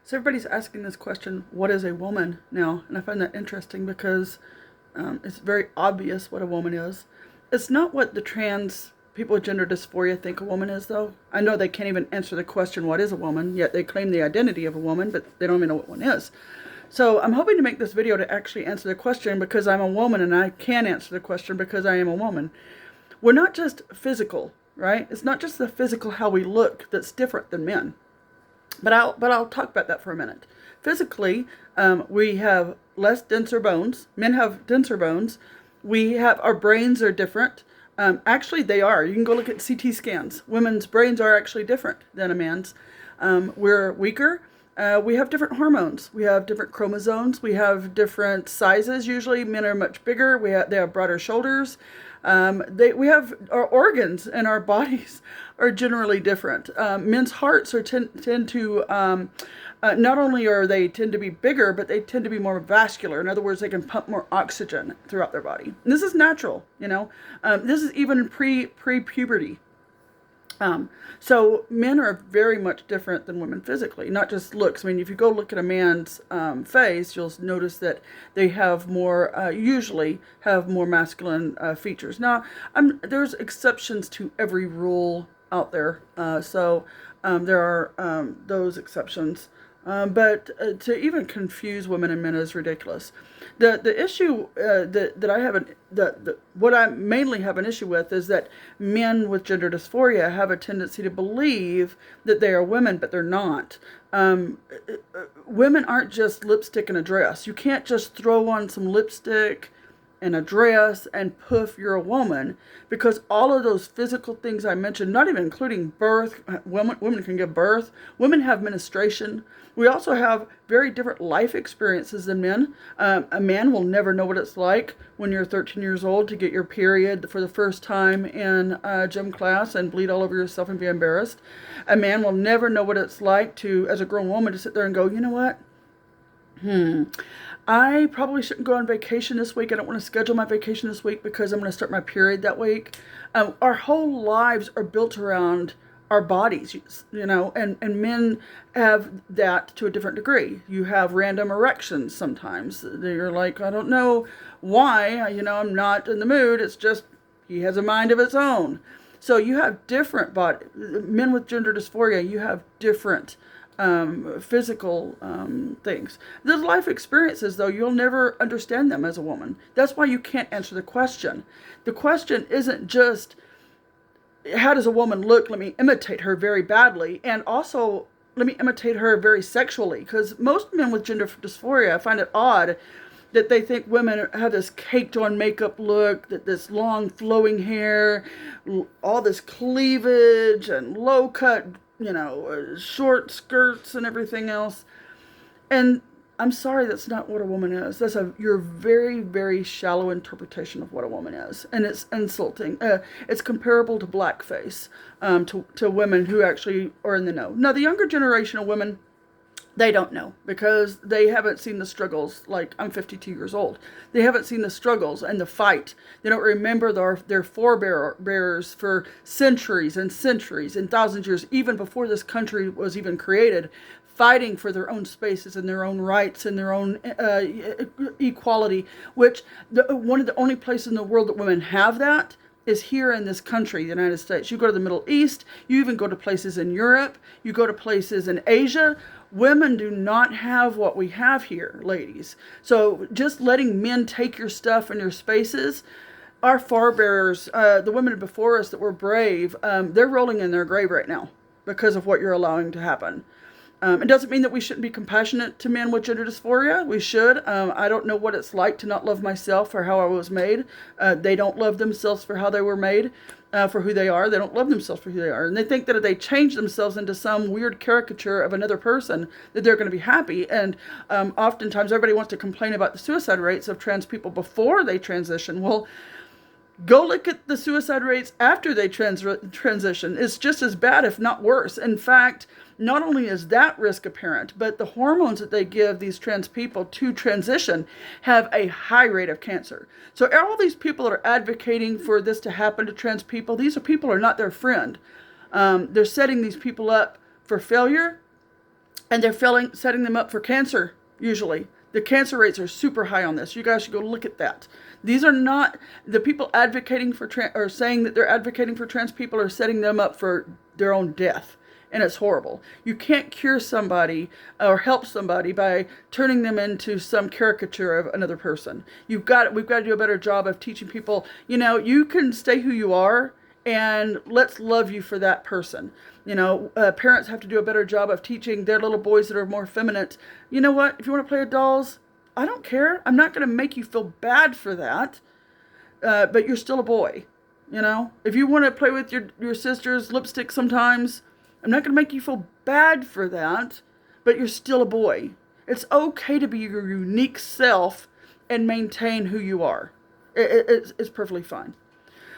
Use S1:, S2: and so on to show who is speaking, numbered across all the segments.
S1: So everybody's asking this question, what is a woman now? And I find that interesting because it's very obvious what a woman is. It's not what the trans people with gender dysphoria think a woman is, though. I know they can't even answer the question, what is a woman? Yet they claim the identity of a woman, but they don't even know what one is. So I'm hoping to make this video to actually answer the question because I'm a woman and I can answer the question because I am a woman. We're not just physical, right? It's not just the physical, how we look, that's different than men. But I'll talk about that for a minute. Physically, we have less denser bones. Men have denser bones. We have, our brains are different. Actually, they are. You can go look at CT scans. Women's brains are actually different than a man's. We're weaker. We have different hormones. We have different chromosomes. We have different sizes. Usually, men are much bigger. They have broader shoulders. We have our organs and our bodies are generally different. Men's hearts tend to not only are they tend to be bigger, but they tend to be more vascular. In other words, they can pump more oxygen throughout their body. And this is natural, you know. This is even pre-puberty. So men are very much different than women physically, not just looks. I mean, if you go look at a man's face, you'll notice that they have more, usually have more masculine features. Now, there's exceptions to every rule out there. There are those exceptions. But to even confuse women and men is ridiculous. The issue that I have, what I mainly have an issue with is that men with gender dysphoria have a tendency to believe that they are women, but they're not. Women aren't just lipstick and a dress. You can't just throw on some lipstick and a dress and poof, you're a woman, because all of those physical things I mentioned, not even including birth, women can give birth, women have menstruation. We also have very different life experiences than men. A man will never know what it's like when you're 13 years old to get your period for the first time in gym class and bleed all over yourself and be embarrassed. A man will never know what it's like to, as a grown woman, to sit there and go, you know what? I probably shouldn't go on vacation this week. I don't want to schedule my vacation this week because I'm going to start my period that week. Our whole lives are built around our bodies, you know, and men have that to a different degree. You have random erections sometimes. You're like, I don't know why, you know, I'm not in the mood. It's just, he has a mind of its own. So you have different men with gender dysphoria, you have different physical things. Those life experiences, though, you'll never understand them as a woman. That's why you can't answer the question. The question isn't just, how does a woman look? Let me imitate her very badly. And also, let me imitate her very sexually. Because most men with gender dysphoria, I find it odd that they think women have this caked on makeup look, that this long flowing hair, all this cleavage and low cut, you know, short skirts and everything else. And I'm sorry, that's not what a woman is. That's your very, very shallow interpretation of what a woman is. And it's insulting. It's comparable to blackface, to women who actually are in the know. Now, the younger generation of women, they don't know because they haven't seen the struggles. Like, I'm 52 years old. They haven't seen the struggles and the fight. They don't remember their forebears for centuries and centuries and thousands of years, even before this country was even created, fighting for their own spaces and their own rights and their own equality, which one of the only places in the world that women have that is here in this country, the United States. You go to the Middle East, you even go to places in Europe, you go to places in Asia. Women do not have what we have here, ladies. So just letting men take your stuff and your spaces, our forebears, the women before us that were brave, they're rolling in their grave right now because of what you're allowing to happen. It doesn't mean that we shouldn't be compassionate to men with gender dysphoria. We should. I don't know what it's like to not love myself for how I was made. They don't love themselves for how they were made, for who they are. They don't love themselves for who they are. And they think that if they change themselves into some weird caricature of another person, that they're going to be happy. And oftentimes everybody wants to complain about the suicide rates of trans people before they transition. Well, go look at the suicide rates after they transition. It's just as bad, if not worse. In fact, not only is that risk apparent, but the hormones that they give these trans people to transition have a high rate of cancer. So all these people that are advocating for this to happen to trans people, these people are not their friend. They're setting these people up for failure. And they're setting them up for cancer, usually. The cancer rates are super high on this. You guys should go look at that. These are not the people advocating for or saying that they're advocating for trans people are setting them up for their own death. And it's horrible. You can't cure somebody or help somebody by turning them into some caricature of another person. We've got to do a better job of teaching people, you can stay who you are, and let's love you for that person. Parents have to do a better job of teaching their little boys that are more feminine. You know what? If you want to play with dolls, I don't care. I'm not going to make you feel bad for that. But you're still a boy. If you want to play with your sister's lipstick sometimes, I'm not going to make you feel bad for that, but you're still a boy. It's okay to be your unique self and maintain who you are. It's perfectly fine.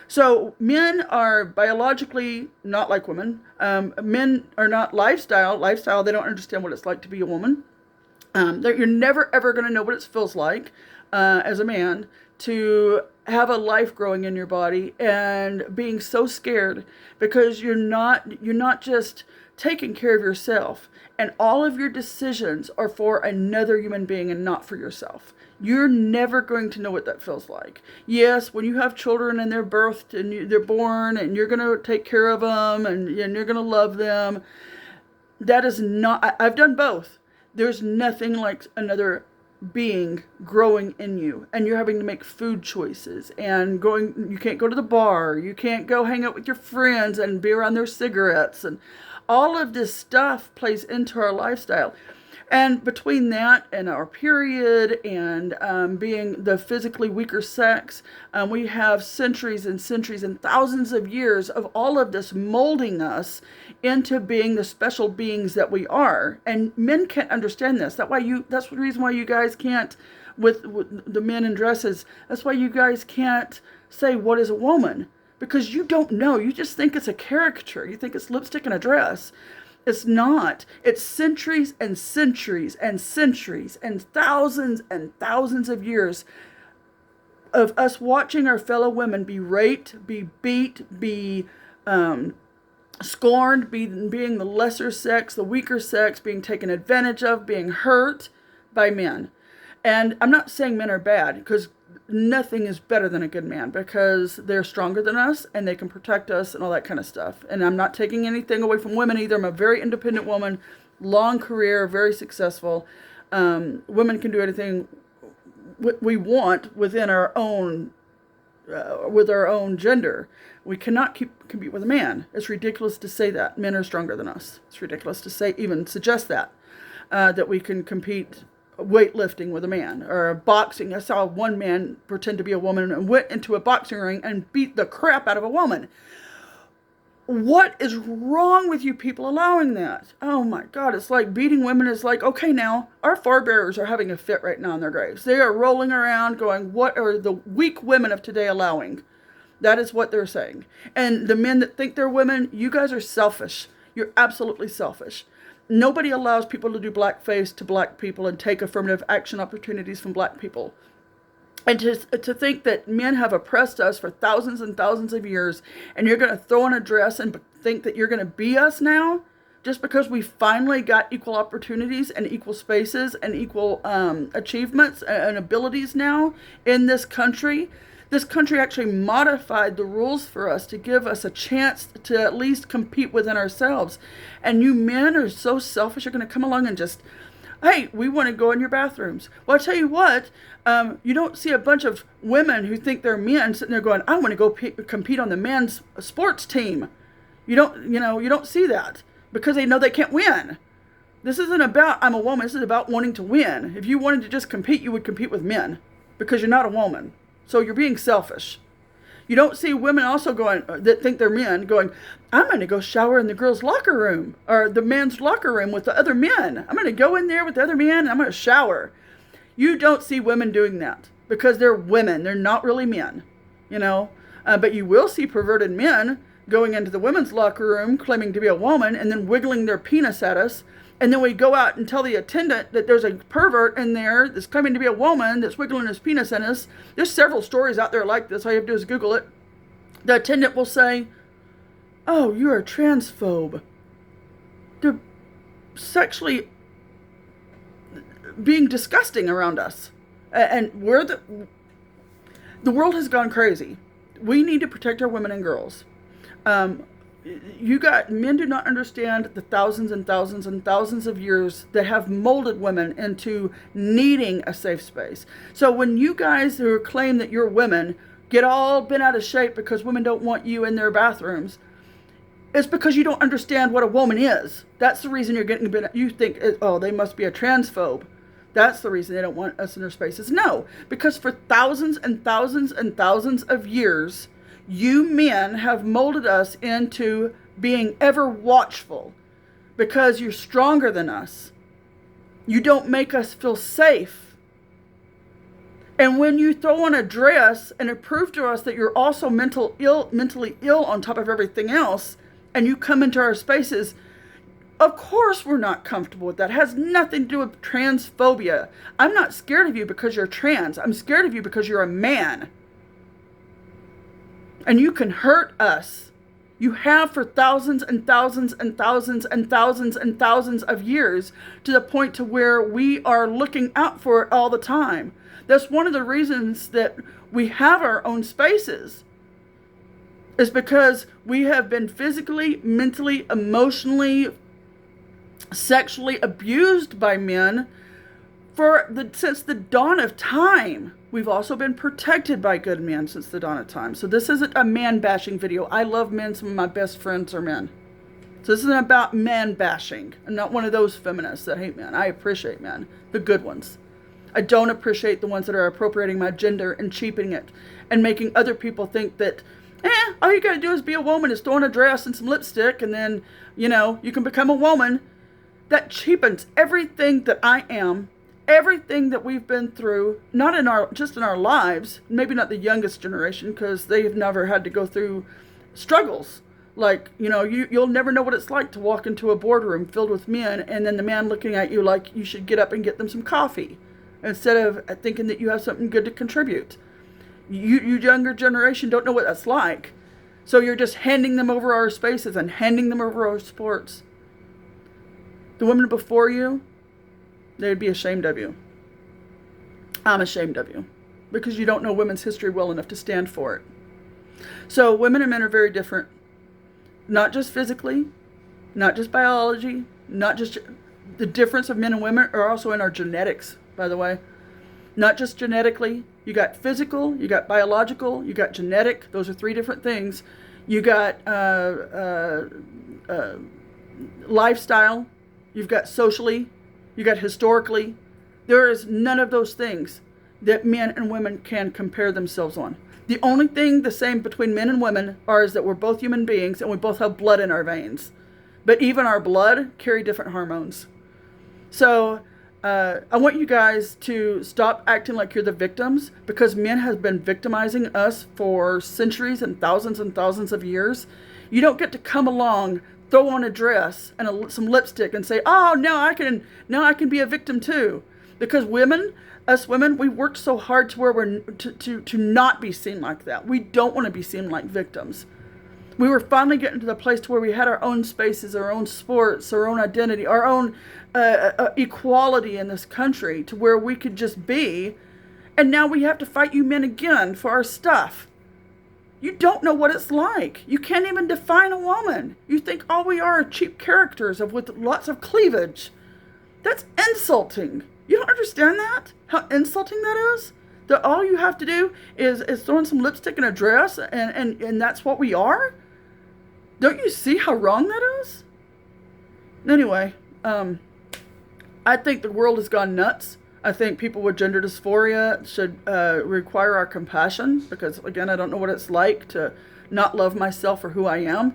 S1: So men are biologically not like women. Men are not lifestyle. They don't understand what it's like to be a woman. You're never, ever going to know what it feels like as a man to have a life growing in your body and being so scared because you're not just taking care of yourself, and all of your decisions are for another human being and not for yourself. You're never going to know what that feels like. Yes, when you have children and they're birthed and they're born and you're going to take care of them and you're going to love them, that is not, I've done both. There's nothing like another being growing in you, and you're having to make food choices and you can't go to the bar, you can't go hang out with your friends and be around their cigarettes, and all of this stuff plays into our lifestyle. And between that and our period and being the physically weaker sex, we have centuries and centuries and thousands of years of all of this molding us into being the special beings that we are. And men can't understand this. That's the reason why you guys can't, with the men in dresses, that's why you guys can't say, what is a woman? Because you don't know. You just think it's a caricature. You think it's lipstick and a dress. It's not. It's centuries and centuries and centuries and thousands of years of us watching our fellow women be raped, be beat, be scorned, being the lesser sex, the weaker sex, being taken advantage of, being hurt by men. And I'm not saying men are bad, because nothing is better than a good man, because they're stronger than us and they can protect us and all that kind of stuff. And I'm not taking anything away from women either. I'm a very independent woman, long career, very successful. Women can do anything we want within our own, with our own gender. We cannot compete with a man. It's ridiculous to say that men are stronger than us. It's ridiculous to even suggest that we can compete weightlifting with a man, or boxing. I saw one man pretend to be a woman and went into a boxing ring and beat the crap out of a woman. What is wrong with you people allowing that? Oh my God, it's like beating women is like, okay, now our forebears are having a fit right now in their graves. They are rolling around going, what are the weak women of today allowing? That is what they're saying. And the men that think they're women, you guys are selfish. You're absolutely selfish. Nobody allows people to do blackface to black people and take affirmative action opportunities from black people. And to think that men have oppressed us for thousands and thousands of years, and you're going to throw on a dress and think that you're going to be us now, just because we finally got equal opportunities and equal spaces and equal achievements and abilities now in this country. This country actually modified the rules for us to give us a chance to at least compete within ourselves. And you men are so selfish, you're going to come along and just, hey, we want to go in your bathrooms. Well, I tell you what, you don't see a bunch of women who think they're men sitting there going, I want to go compete on the men's sports team. You don't see that, because they know they can't win. This isn't about, I'm a woman. This is about wanting to win. If you wanted to just compete, you would compete with men, because you're not a woman. So you're being selfish. You don't see women also going, that think they're men, going, I'm going to go shower in the girls' locker room, or the men's locker room with the other men. I'm going to go in there with the other men and I'm going to shower. You don't see women doing that, because they're women. They're not really men, But you will see perverted men going into the women's locker room claiming to be a woman and then wiggling their penis at us. And then we go out and tell the attendant that there's a pervert in there that's claiming to be a woman that's wiggling his penis at us. There's several stories out there like this. All you have to do is Google it. The attendant will say, oh, you're a transphobe. They're sexually being disgusting around us. And the world has gone crazy. We need to protect our women and girls. Men do not understand the thousands and thousands and thousands of years that have molded women into needing a safe space. So when you guys who claim that you're women get all bent out of shape because women don't want you in their bathrooms, it's because you don't understand what a woman is. That's the reason you're getting bent. You think, oh, they must be a transphobe. That's the reason they don't want us in their spaces. No, because for thousands and thousands and thousands of years, you men have molded us into being ever watchful because you're stronger than us. You don't make us feel safe. And when you throw on a dress and prove to us that you're also mentally ill on top of everything else, and you come into our spaces, of course we're not comfortable with that. It has nothing to do with transphobia. I'm not scared of you because you're trans. I'm scared of you because you're a man. And you can hurt us. You have for thousands and thousands and thousands and thousands and thousands of years, to the point to where we are looking out for it all the time. That's one of the reasons that we have our own spaces, is because we have been physically, mentally, emotionally, sexually abused by men since the dawn of time. We've also been protected by good men since the dawn of time. So this isn't a man bashing video. I love men. Some of my best friends are men. So this isn't about man bashing. I'm not one of those feminists that hate men. I appreciate men, the good ones. I don't appreciate the ones that are appropriating my gender and cheapening it and making other people think that, all you gotta do is be a woman, is throw on a dress and some lipstick, and then, you can become a woman. That cheapens everything that I am, everything that we've been through, just in our lives, maybe not the youngest generation, because they've never had to go through struggles. Like, you'll never know what it's like to walk into a boardroom filled with men, and then the man looking at you like you should get up and get them some coffee, instead of thinking that you have something good to contribute. You younger generation don't know what that's like. So you're just handing them over our spaces and handing them over our sports. The women before you, they'd be ashamed of you. I'm ashamed of you because you don't know women's history well enough to stand for it. So women and men are very different. Not just physically, not just biology, not just the difference of men and women are also in our genetics, by the way. Not just genetically. You got physical, you got biological, you got genetic. Those are three different things. You got lifestyle. You've got socially, you got historically. There is none of those things that men and women can compare themselves on. The only thing the same between men and women is that we're both human beings and we both have blood in our veins. But even our blood carry different hormones. So I want you guys to stop acting like you're the victims, because men have been victimizing us for centuries and thousands of years. You don't get to come along, throw on a dress and some lipstick and say, oh, now I can be a victim too. Because us women, we worked so hard to where we're to not be seen like that. We don't want to be seen like victims. We were finally getting to the place to where we had our own spaces, our own sports, our own identity, our own equality in this country, to where we could just be. And now we have to fight you men again for our stuff. You don't know what it's like. You can't even define a woman. You think all we are cheap characters with lots of cleavage. That's insulting. You don't understand that? How insulting that is? That all you have to do is throw on some lipstick and a dress, and that's what we are? Don't you see how wrong that is? Anyway, I think the world has gone nuts. I think people with gender dysphoria should require our compassion, because, again, I don't know what it's like to not love myself for who I am.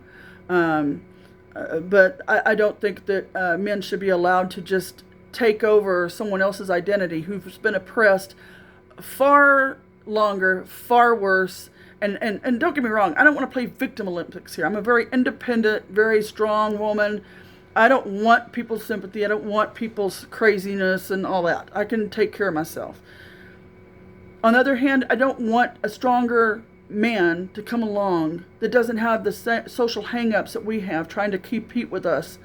S1: But I don't think that men should be allowed to just take over someone else's identity who's been oppressed far longer, far worse. And don't get me wrong, I don't want to play victim Olympics here. I'm a very independent, very strong woman. I don't want people's sympathy. I don't want people's craziness and all that. I can take care of myself. On the other hand, I don't want a stronger man to come along that doesn't have the social hang-ups that we have, trying to compete with us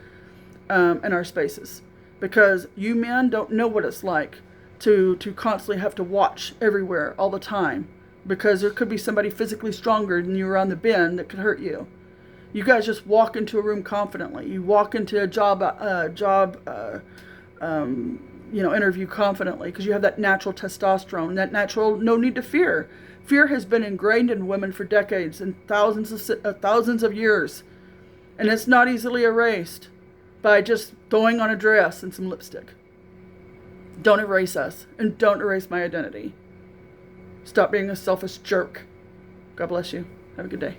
S1: in our spaces. because you men don't know what it's like to constantly have to watch everywhere all the time, because there could be somebody physically stronger than you around the bend that could hurt you. You guys just walk into a room confidently. You walk into a job interview confidently because you have that natural testosterone, that natural no need to fear. Fear has been ingrained in women for decades and thousands of years, and it's not easily erased by just throwing on a dress and some lipstick. Don't erase us, and don't erase my identity. Stop being a selfish jerk. God bless you. Have a good day.